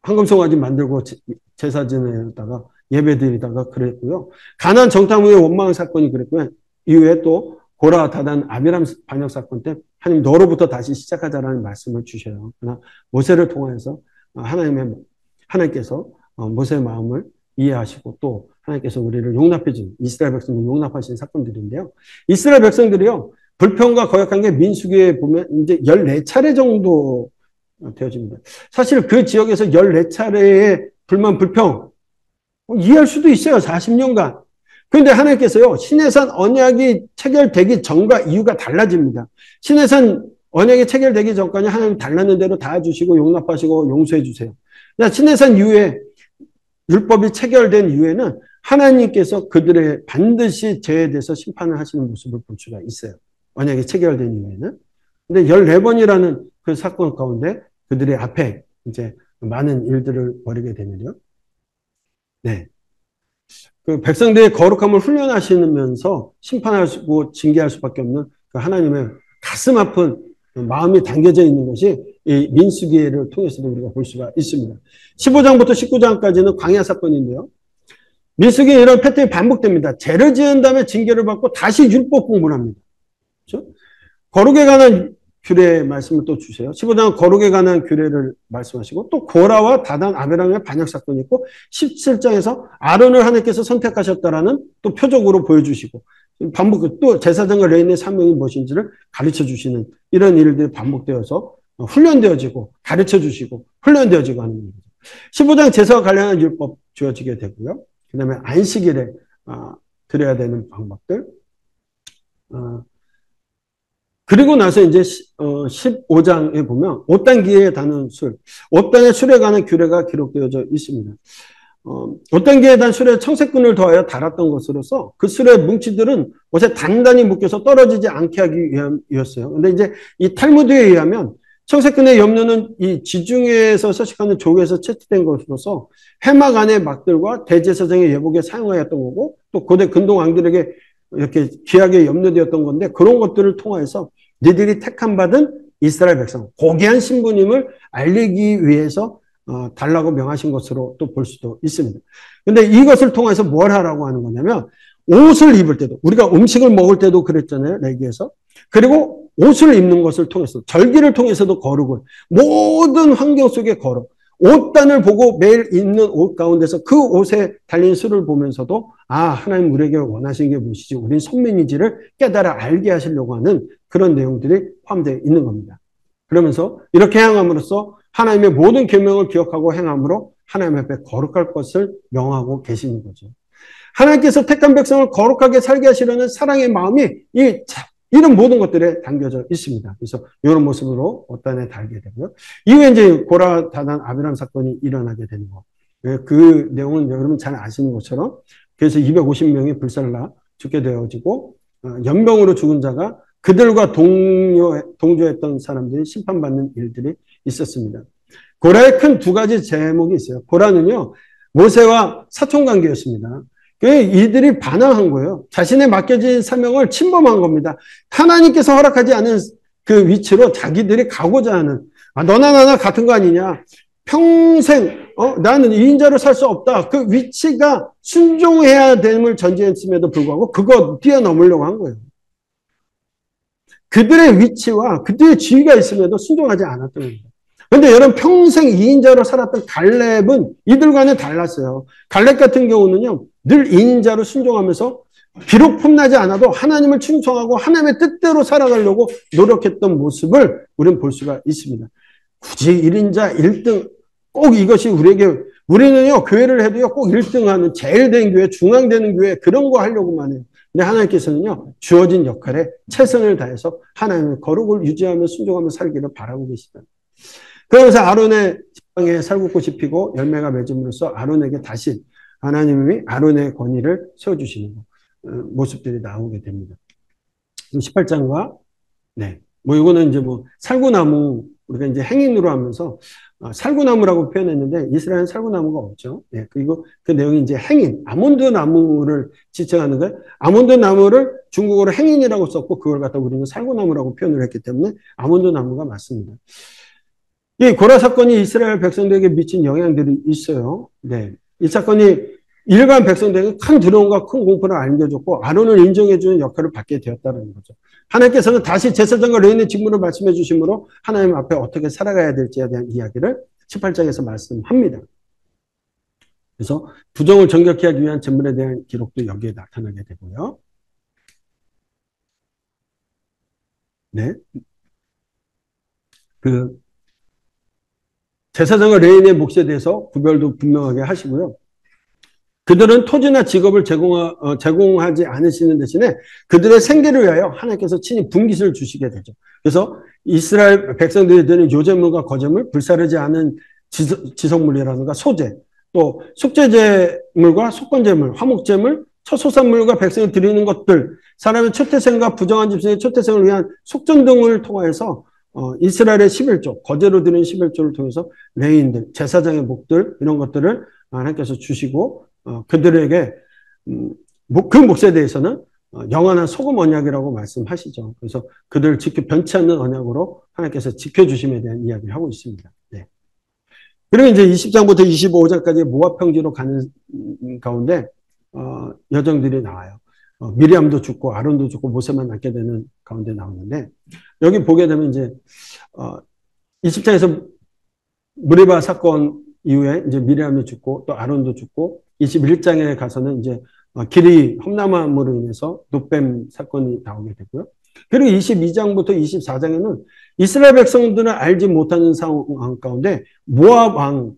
황금송아지 만들고 제사 지내다가 예배드리다가 그랬고요. 가나안 정탐 후에 원망 사건이 그랬고요. 이후에 또 고라, 다단, 아비람 반역 사건 때 하나님 너로부터 다시 시작하자라는 말씀을 주셔요. 그러나 모세를 통해서 하나님께서 모세의 마음을 이해하시고 또 하나님께서 우리를 용납해준 이스라엘 백성을 용납하신 사건들인데요. 이스라엘 백성들이요. 불평과 거역한 게 민수기에 보면 이제 14차례 정도 되어집니다. 사실 그 지역에서 14차례의 불만, 불평 이해할 수도 있어요. 40년간. 그런데 하나님께서요. 시내산 언약이 체결되기 전과 이유가 달라집니다. 시내산 언약이 체결되기 전까지 하나님 달라는 대로 다 주시고 용납하시고 용서해 주세요. 시내산 이후에 율법이 체결된 이후에는 하나님께서 그들의 반드시 죄에 대해서 심판을 하시는 모습을 볼 수가 있어요. 언약이 체결된 이후에는. 근데 14번이라는 그 사건 가운데 그들의 앞에 이제 많은 일들을 벌이게 되면요. 네. 그 백성들의 거룩함을 훈련하시면서 심판하시고 징계할 수밖에 없는 그 하나님의 가슴 아픈 마음이 담겨져 있는 것이 이 민수기를 통해서도 우리가 볼 수가 있습니다. 15장부터 19장까지는 광야 사건인데요. 민수기에 이런 패턴이 반복됩니다. 죄를 지은 다음에 징계를 받고 다시 율법 공부를 합니다. 그렇죠? 거룩에 관한 규례 말씀을 또 주세요. 15장은 거룩에 관한 규례를 말씀하시고 또 고라와 다단, 아비람의 반역 사건이 있고 17장에서 아론을 하나님께서 선택하셨다라는 또 표적으로 보여주시고 반복 또 제사장과 레위인의 사명이 무엇인지를 가르쳐 주시는 이런 일들이 반복되어서 훈련되어지고 가르쳐 주시고 훈련되어지고 하는 거죠. 15장 제사와 관련한 율법 주어지게 되고요. 그 다음에 안식일에 드려야 되는 방법들 그리고 나서 이제 15장에 보면 옷단기에 다는 술, 옷단의 술에 관한 규례가 기록되어져 있습니다. 옷단기에 단 술에 청색근을 더하여 달았던 것으로서 그 술의 뭉치들은 옷에 단단히 묶여서 떨어지지 않게 하기 위함이었어요. 근데 이제 이 탈무드에 의하면 청색근의 염료는 이 지중해에서 서식하는 조개에서 채취된 것으로서 해막 안의 막들과 대제사장의 예복에 사용하였던 거고 또 고대 근동 왕들에게 이렇게 귀하게 염려되었던 건데 그런 것들을 통해서 너희들이 택함 받은 이스라엘 백성 고귀한 신부님을 알리기 위해서 달라고 명하신 것으로 또 볼 수도 있습니다. 근데 이것을 통해서 뭘 하라고 하는 거냐면 옷을 입을 때도 우리가 음식을 먹을 때도 그랬잖아요. 레기에서. 그리고 옷을 입는 것을 통해서, 절기를 통해서도 거룩을, 모든 환경 속에 거룩, 옷단을 보고 매일 입는 옷 가운데서 그 옷에 달린 수를 보면서도 하나님 우리에게 원하시는 게 무엇이지, 우린 선민인지를 깨달아 알게 하시려고 하는 그런 내용들이 포함되어 있는 겁니다. 그러면서 이렇게 행함으로써 하나님의 모든 계명을 기억하고 행함으로 하나님 앞에 거룩할 것을 명하고 계시는 거죠. 하나님께서 택한 백성을 거룩하게 살게 하시려는 사랑의 마음이 이런 모든 것들에 담겨져 있습니다. 그래서 이런 모습으로 옷단에 달게 되고요. 이후에 이제 고라, 다단, 아비람 사건이 일어나게 되는 거. 그 내용은 여러분 잘 아시는 것처럼, 그래서 250명이 불살라 죽게 되어지고, 연병으로 죽은 자가 그들과 동조했던 사람들이 심판받는 일들이 있었습니다. 고라의 큰 두 가지 제목이 있어요. 고라는요, 모세와 사촌관계였습니다. 이들이 반항한 거예요. 자신의 맡겨진 사명을 침범한 겁니다. 하나님께서 허락하지 않은 그 위치로 자기들이 가고자 하는, 너나 나나 같은 거 아니냐. 평생 나는 2인자로 살 수 없다. 그 위치가 순종해야 됨을 전제했음에도 불구하고 그거 뛰어넘으려고 한 거예요. 그들의 위치와 그들의 지위가 있음에도 순종하지 않았던 겁니다. 그런데 여러분, 평생 2인자로 살았던 갈렙은 이들과는 달랐어요. 갈렙 같은 경우는요, 늘 2인자로 순종하면서 비록 폼나지 않아도 하나님을 충성하고 하나님의 뜻대로 살아가려고 노력했던 모습을 우리는 볼 수가 있습니다. 굳이 1인자 1등 꼭 이것이 우리는요, 교회를 해도요, 꼭 1등하는 제일 된 교회, 중앙되는 교회, 그런 거 하려고만 해요. 근데 하나님께서는요, 주어진 역할에 최선을 다해서 하나님의 거룩을 유지하며 순종하며 살기를 바라고 계시다. 그러면서 아론의 지팡이에 살구꽃이 피고 열매가 맺음으로써 아론에게 다시 하나님이 아론의 권위를 세워주시는 모습들이 나오게 됩니다. 18장과, 이거는 이제 살구나무, 우리가 이제 행인으로 하면서 살구나무라고 표현했는데 이스라엘은 살구나무가 없죠. 그리고 그 내용이 이제 행인, 아몬드 나무를 지칭하는 거예요. 아몬드 나무를 중국어로 행인이라고 썼고 그걸 갖다 우리는 살구나무라고 표현을 했기 때문에 아몬드 나무가 맞습니다. 이 고라 사건이 이스라엘 백성들에게 미친 영향들이 있어요. 이 사건이 일반 백성들에게 큰 두려움과 큰 공포를 안겨줬고 아론을 인정해주는 역할을 받게 되었다는 거죠. 하나님께서는 다시 제사장과 레위인의 직무를 말씀해 주심으로 하나님 앞에 어떻게 살아가야 될지에 대한 이야기를 18장에서 말씀합니다. 그래서 부정을 정결케 하기 위한 제물에 대한 기록도 여기에 나타나게 되고요. 제사장과 레위인의 몫에 대해서 구별도 분명하게 하시고요. 그들은 토지나 직업을 제공하지 않으시는 대신에 그들의 생계를 위하여 하나님께서 친히 분깃을 주시게 되죠. 그래서 이스라엘 백성들이 드는 요제물과 거제물, 불사르지 않은 지성물이라든가 소제, 또 속죄제물과 속건제물, 화목제물, 첫소산물과 백성이 드리는 것들, 사람의 초태생과 부정한 집생의 초태생을 위한 속전 등을 통해서 이스라엘의 11조, 거제로 드리는 11조를 통해서 레위인들, 제사장의 몫들, 이런 것들을 하나님께서 주시고 그들에게 그 몫에 대해서는 영원한 소금 언약이라고 말씀하시죠. 그래서 그들을 변치 않는 언약으로 하나님께서 지켜주심에 대한 이야기를 하고 있습니다. 그리고 이제 20장부터 25장까지 모압 평지로 가는 가운데 여정들이 나와요. 미리암도 죽고 아론도 죽고 모세만 남게 되는 가운데 나오는데 여기 보게 되면 이제 20장에서 무리바 사건 이후에 이제 미리암이 죽고 또 아론도 죽고 21장에 가서는 이제 길이 험난함으로 인해서 놋뱀 사건이 나오게 되고요. 그리고 22장부터 24장에는 이스라엘 백성들은 알지 못하는 상황 가운데 모압 왕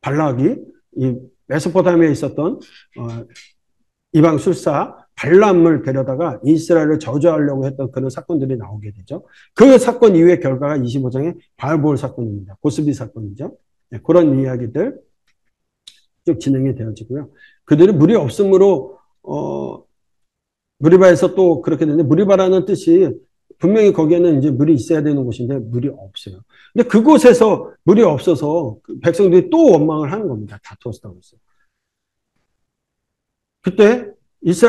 발락이 이 메소포타미아에 있었던 이방 술사 발람을 데려다가 이스라엘을 저주하려고 했던 그런 사건들이 나오게 되죠. 그 사건 이후의 결과가 25장의 바알보올 사건입니다. 고스비 사건이죠. 그런 이야기들 쭉 진행이 되어지고요. 그들이 물이 없으므로 무리바에서 또 그렇게 되는데 무리바라는 뜻이 분명히 거기에는 이제 물이 있어야 되는 곳인데 물이 없어요. 근데 그곳에서 물이 없어서 백성들이 또 원망을 하는 겁니다. 다투었다고 했어요. 그때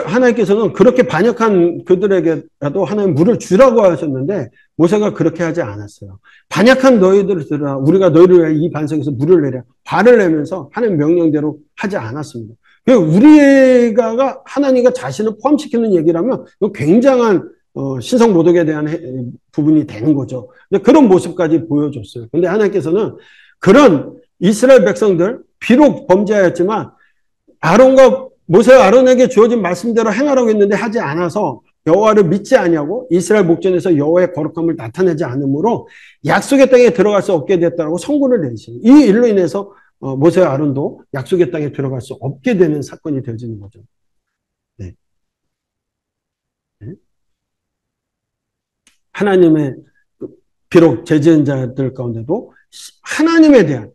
하나님께서는 그렇게 반역한 그들에게라도 하나님 물을 주라고 하셨는데 모세가 그렇게 하지 않았어요. 반역한 너희들을 들으라. 우리가 너희를 위해 이 반석에서 물을 내라. 화를 내면서 하나님 명령대로 하지 않았습니다. 우리가 하나님과 자신을 포함시키는 얘기라면 굉장한 신성 모독에 대한 부분이 되는 거죠. 근데 그런 모습까지 보여줬어요. 근데 하나님께서는 그런 이스라엘 백성들, 비록 범죄하였지만 아론과 모세와 아론에게 주어진 말씀대로 행하라고 했는데 하지 않아서 여호와를 믿지 아니하고 이스라엘 목전에서 여호와의 거룩함을 나타내지 않으므로 약속의 땅에 들어갈 수 없게 됐다고 선고를 내리시는, 이 일로 인해서 모세와 아론도 약속의 땅에 들어갈 수 없게 되는 사건이 되어지는 거죠. 네. 네. 하나님의, 비록 죄지은 자들 가운데도 하나님에 대한,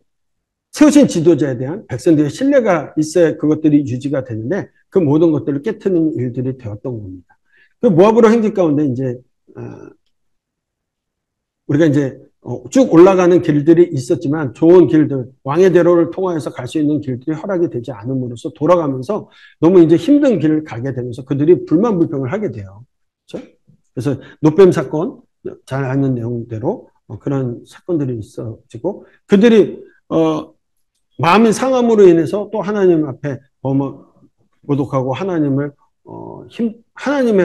세우신 지도자에 대한 백성들의 신뢰가 있어야 그것들이 유지가 되는데 그 모든 것들을 깨트리는 일들이 되었던 겁니다. 그 모압으로 행진 가운데 이제 우리가 이제 쭉 올라가는 길들이 있었지만 좋은 길들, 왕의 대로를 통하여서 갈 수 있는 길들이 허락이 되지 않음으로써 돌아가면서 너무 이제 힘든 길을 가게 되면서 그들이 불만불평을 하게 돼요. 그렇죠? 그래서 노뱀 사건, 잘 아는 내용대로 그런 사건들이 있어지고 그들이 마음의 상함으로 인해서 또 하나님 앞에 모독하고 하나님의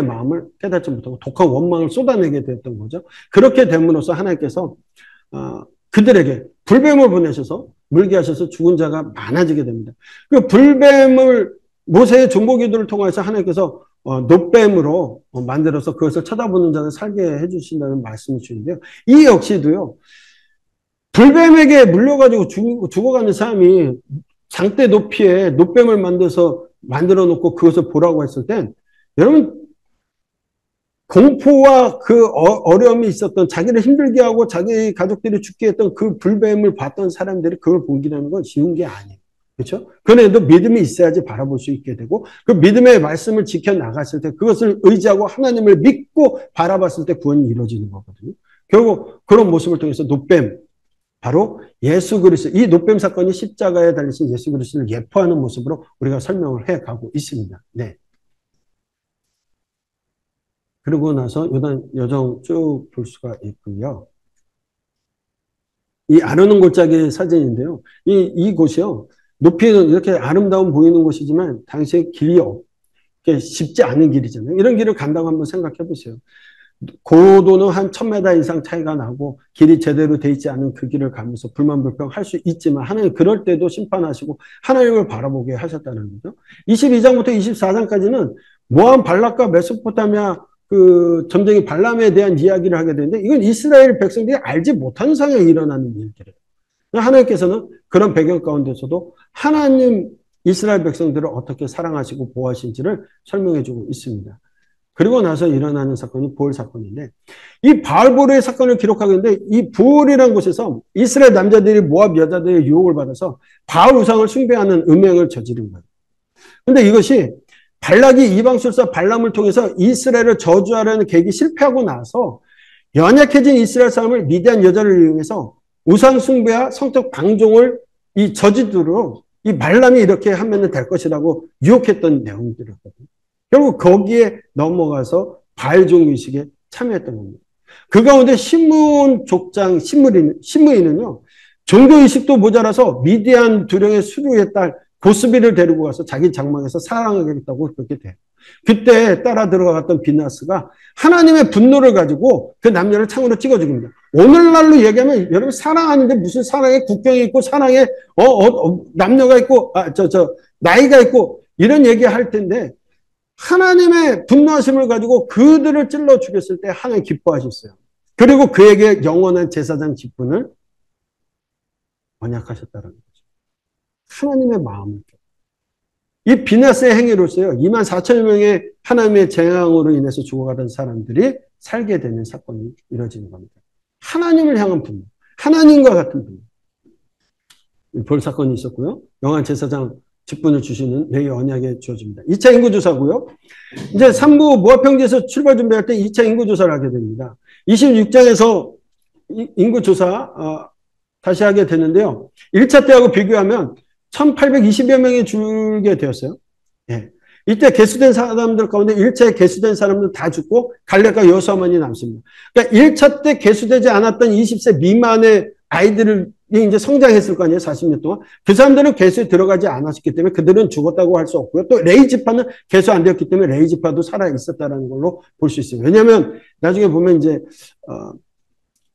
마음을 깨닫지 못하고 독한 원망을 쏟아내게 됐던 거죠. 그렇게 됨으로써 하나님께서 그들에게 불뱀을 보내셔서 물게 하셔서 죽은 자가 많아지게 됩니다. 그 불뱀을 모세의 중보기도를 통해서 하나님께서 노뱀으로 만들어서 그것을 쳐다보는 자를 살게 해주신다는 말씀을 주는데요. 이 역시도요. 불뱀에게 물려가지고 죽어가는 사람이 장대 높이에 노뱀을 만들어 놓고 그것을 보라고 했을 땐 여러분 공포와 그 어려움이 있었던, 자기를 힘들게 하고 자기 가족들이 죽게 했던 그 불뱀을 봤던 사람들이 그걸 보기라는 건 쉬운 게 아니에요. 그렇죠? 그래도 믿음이 있어야지 바라볼 수 있게 되고 그 믿음의 말씀을 지켜나갔을 때 그것을 의지하고 하나님을 믿고 바라봤을 때 구원이 이루어지는 거거든요. 결국 그런 모습을 통해서 노뱀, 바로 예수 그리스도, 이 노뱀 사건이 십자가에 달리신 예수 그리스도를 예포하는 모습으로 우리가 설명을 해가고 있습니다. 네. 그러고 나서 요단 여정 쭉 볼 수가 있고요. 이 아르논 골짜기 사진인데요. 이곳이요. 높이는 이렇게 아름다운 보이는 곳이지만 당시에 길이 쉽지 않은 길이잖아요. 이런 길을 간다고 한번 생각해 보세요. 고도는 한 1000m 이상 차이가 나고 길이 제대로 돼 있지 않은 그 길을 가면서 불만불평 할 수 있지만 하나님 그럴 때도 심판하시고 하나님을 바라보게 하셨다는 거죠. 22장부터 24장까지는 모압, 발락과 메소포타미아 그 점쟁이 발람에 대한 이야기를 하게 되는데 이건 이스라엘 백성들이 알지 못하는 상황에 일어나는 일들이에요. 하나님께서는 그런 배경 가운데서도 하나님 이스라엘 백성들을 어떻게 사랑하시고 보호하신지를 설명해주고 있습니다. 그리고 나서 일어나는 사건이 부올 사건인데 이 바알보르의 사건을 기록하고 있는데 이 부올이라는 곳에서 이스라엘 남자들이 모압 여자들의 유혹을 받아서 바알 우상을 숭배하는 음행을 저지른 거예요. 그런데 이것이 발락이 이방술사 발람을 통해서 이스라엘을 저주하려는 계획이 실패하고 나서 연약해진 이스라엘 사람을 미디안 여자를 이용해서 우상 숭배와 성적 방종을 이 저지도록 이 발람이 이렇게 하면 될 것이라고 유혹했던 내용들이었거든요. 결국 거기에 넘어가서 바알 종의식에 참여했던 겁니다. 그 가운데 시므온 족장 시므이는요. 종교의식도 모자라서 미디안 두령의 수류의 딸 고스비를 데리고 가서 자기 장막에서 사랑하겠다고 그렇게 돼요. 그때 따라 들어갔던 비나스가 하나님의 분노를 가지고 그 남녀를 창으로 찍어 죽입니다. 오늘날로 얘기하면 여러분 사랑하는데 무슨 사랑에 국경이 있고 사랑에 남녀가 있고 나이가 있고 이런 얘기할 텐데 하나님의 분노하심을 가지고 그들을 찔러 죽였을 때 하나님 기뻐하셨어요. 그리고 그에게 영원한 제사장 직분을 언약하셨다는 거죠. 하나님의 마음을. 이 비나스의 행위로서요. 24,000여 명의 하나님의 재앙으로 인해서 죽어가던 사람들이 살게 되는 사건이 이루어지는 겁니다. 하나님을 향한 분노, 하나님과 같은 분노. 볼 사건이 있었고요. 영원 제사장 직분을 주시는 레위 언약에 주어집니다. 2차 인구조사고요. 이제 3부 모압평지에서 출발 준비할 때 2차 인구조사를 하게 됩니다. 26장에서 인구조사 다시 하게 되는데요. 1차 때하고 비교하면 1820여 명이 줄게 되었어요. 예. 이때 개수된 사람들 가운데 1차에 개수된 사람들 다 죽고 갈렙과 여호수아만이 남습니다. 그러니까 1차 때 개수되지 않았던 20세 미만의 아이들이 이제 성장했을 거 아니에요, 40년 동안. 그 사람들은 계수에 들어가지 않았기 때문에 그들은 죽었다고 할 수 없고요. 또 레위 지파는 계수 안 되었기 때문에 레위 지파도 살아 있었다는 걸로 볼 수 있어요. 왜냐하면 나중에 보면 이제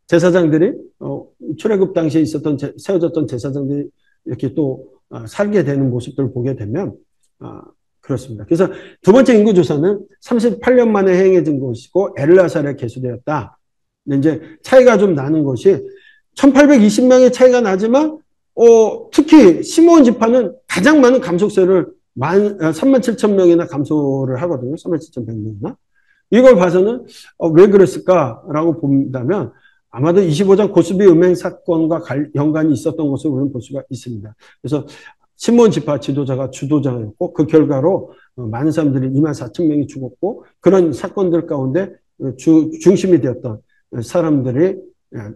제사장들이 출애굽 당시에 세워졌던 제사장들이 이렇게 또 살게 되는 모습들을 보게 되면 그렇습니다. 그래서 두 번째 인구조사는 38년 만에 행해진 것이고 엘라살에 계수되었다. 이제 차이가 좀 나는 것이 1820명의 차이가 나지만 특히 시므온 지파는 가장 많은 감속세를 37,000명이나 감소를 하거든요. 37,100명이나. 이걸 봐서는 왜 그랬을까라고 본다면 아마도 25장 고스비 음행 사건과 연관이 있었던 것을 우리는 볼 수가 있습니다. 그래서 시므온 지파 지도자가 주도자였고 그 결과로 많은 사람들이 24,000명이 죽었고 그런 사건들 가운데 중심이 되었던 사람들이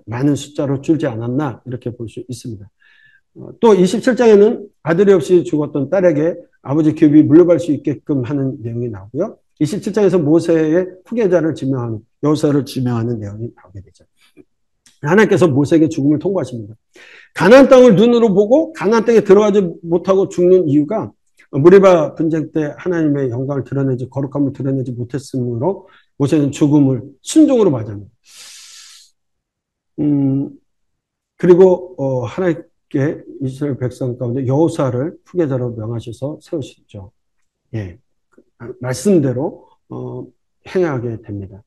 많은 숫자로 줄지 않았나 이렇게 볼 수 있습니다. 또 27장에는 아들이 없이 죽었던 딸에게 아버지 기업이 물려받을 수 있게끔 하는 내용이 나오고요. 27장에서 모세의 후계자를 지명하는 여호사를 지명하는 내용이 나오게 되죠. 하나님께서 모세에게 죽음을 통보하십니다. 가나안 땅을 눈으로 보고 가나안 땅에 들어가지 못하고 죽는 이유가 무리바 분쟁 때 하나님의 영광을 드러내지 거룩함을 드러내지 못했으므로 모세는 죽음을 순종으로 맞았습니다. 그리고 하나님께 이스라엘 백성 가운데 여호사를 후계자로 명하셔서 세우시죠. 예, 말씀대로 행하게 됩니다.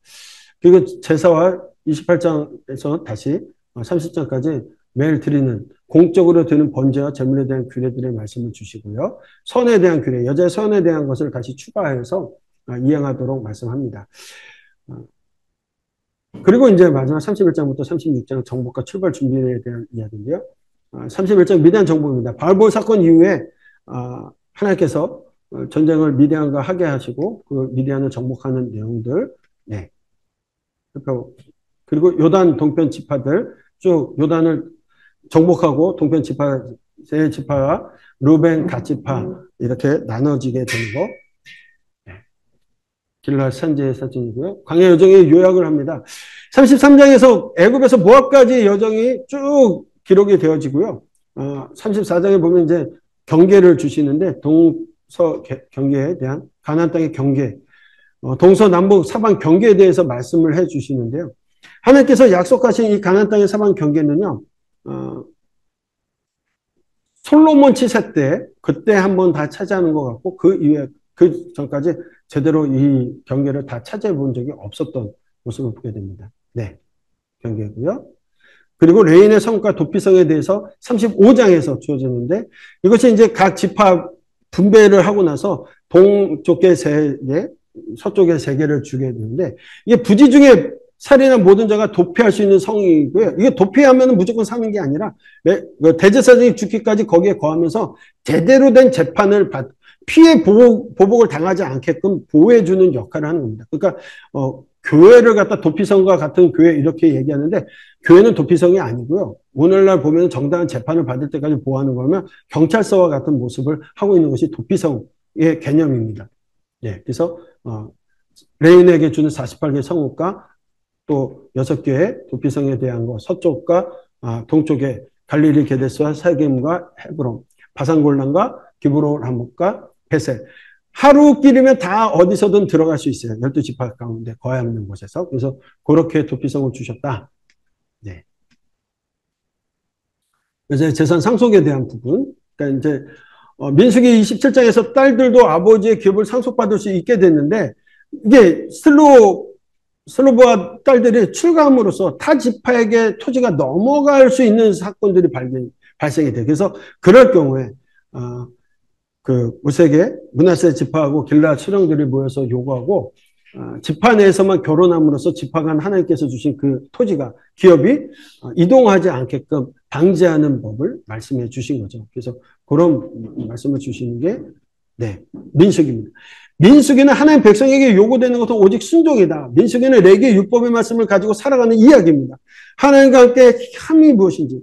그리고 제사와 28장에서 다시 30장까지 매일 드리는 공적으로 드는 번제와 제물에 대한 규례들의 말씀을 주시고요. 선에 대한 규례, 여자의 선에 대한 것을 다시 추가해서 이행하도록 말씀합니다. 그리고 이제 마지막 31장부터 36장 정복과 출발 준비에 대한 이야기인데요. 31장 미디안 정복입니다. 바알볼 사건 이후에 하나님께서 전쟁을 미디안과 하게 하시고 그 미디안을 정복하는 내용들, 네. 그리고 요단 동편 지파들 쭉 요단을 정복하고 동편 지파 세 지파와 루벤 갓 지파 이렇게 나눠지게 되는 거. 길라 산지의 사진이고요. 광야 여정의 요약을 합니다. 33장에서 애굽에서 모압까지 여정이 쭉 기록이 되어지고요. 34장에 보면 이제 경계를 주시는데 동서 경계에 대한 가나안 땅의 경계, 동서남북 사방 경계에 대해서 말씀을 해 주시는데요. 하나님께서 약속하신 이 가나안 땅의 사방 경계는요. 솔로몬 치세 때 그때 한번 다 차지하는 것 같고 그 이후에 그 전까지 제대로 이 경계를 다 차지해 본 적이 없었던 모습을 보게 됩니다. 네, 경계고요. 그리고 레인의 성과 도피성에 대해서 35장에서 주어졌는데 이것이 이제 각 지파 분배를 하고 나서 동쪽에 3개, 서쪽에 3개를 주게 되는데 이게 부지 중에 살인한 모든 자가 도피할 수 있는 성이고요. 이게 도피하면 무조건 사는 게 아니라 대제사장이 죽기까지 거기에 거하면서 제대로 된 재판을 피해 보복을 당하지 않게끔 보호해주는 역할을 하는 겁니다. 그러니까 교회를 갖다 도피성과 같은 교회 이렇게 얘기하는데 교회는 도피성이 아니고요. 오늘날 보면 정당한 재판을 받을 때까지 보호하는 거면 경찰서와 같은 모습을 하고 있는 것이 도피성의 개념입니다. 네, 그래서 레인에게 주는 48개 성읍과 또 6개의 도피성에 대한 것, 서쪽과 동쪽에 갈릴리 게데스와 세겜과 헤브론, 바산골란과 기브론 함목과 베셀. 하루길이면 다 어디서든 들어갈 수 있어요. 12지파 가운데 거해 없는 곳에서. 그래서 그렇게 도피성을 주셨다. 네. 이제 재산 상속에 대한 부분. 그러니까 이제 민수기 27장에서 딸들도 아버지의 기업을 상속받을 수 있게 됐는데 이게 슬로브와 딸들이 출가함으로써 타 지파에게 토지가 넘어갈 수 있는 사건들이 발생이 돼요. 그래서 그럴 경우에 모세에게 므낫세 지파하고 길르앗 수령들이 모여서 요구하고 지파 내에서만 결혼함으로써 지파 간 하나님께서 주신 그 토지가 기업이 이동하지 않게끔 방지하는 법을 말씀해 주신 거죠. 그래서 그런 말씀을 주시는 게 민수기입니다. 민수기는 하나님 백성에게 요구되는 것은 오직 순종이다. 민수기는 레위기 율법의 말씀을 가지고 살아가는 이야기입니다. 하나님과 함께 함이 무엇인지,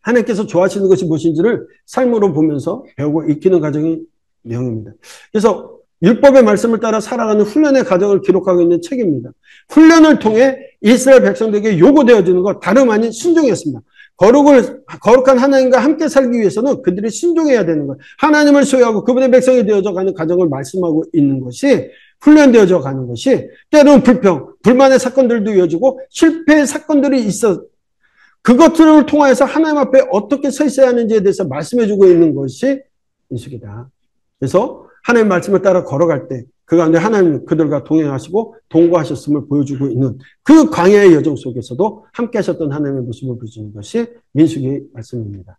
하나님께서 좋아하시는 것이 무엇인지를 삶으로 보면서 배우고 익히는 과정의 내용입니다. 그래서 율법의 말씀을 따라 살아가는 훈련의 과정을 기록하고 있는 책입니다. 훈련을 통해 이스라엘 백성들에게 요구되어지는 것 다름 아닌 순종이었습니다. 거룩한 하나님과 함께 살기 위해서는 그들이 순종해야 되는 거예요. 하나님을 소유하고 그분의 백성이 되어져 가는 과정을 말씀하고 있는 것이 훈련되어져 가는 것이 때로는 불만의 사건들도 이어지고 실패의 사건들이 있어 그것들을 통해서 하나님 앞에 어떻게 서 있어야 하는지에 대해서 말씀해주고 있는 것이 민수기다. 그래서 하나님 말씀을 따라 걸어갈 때 그 가운데 하나님 그들과 동행하시고 동거하셨음을 보여주고 있는 그 광야의 여정 속에서도 함께 하셨던 하나님의 모습을 보여주는 것이 민수기 말씀입니다.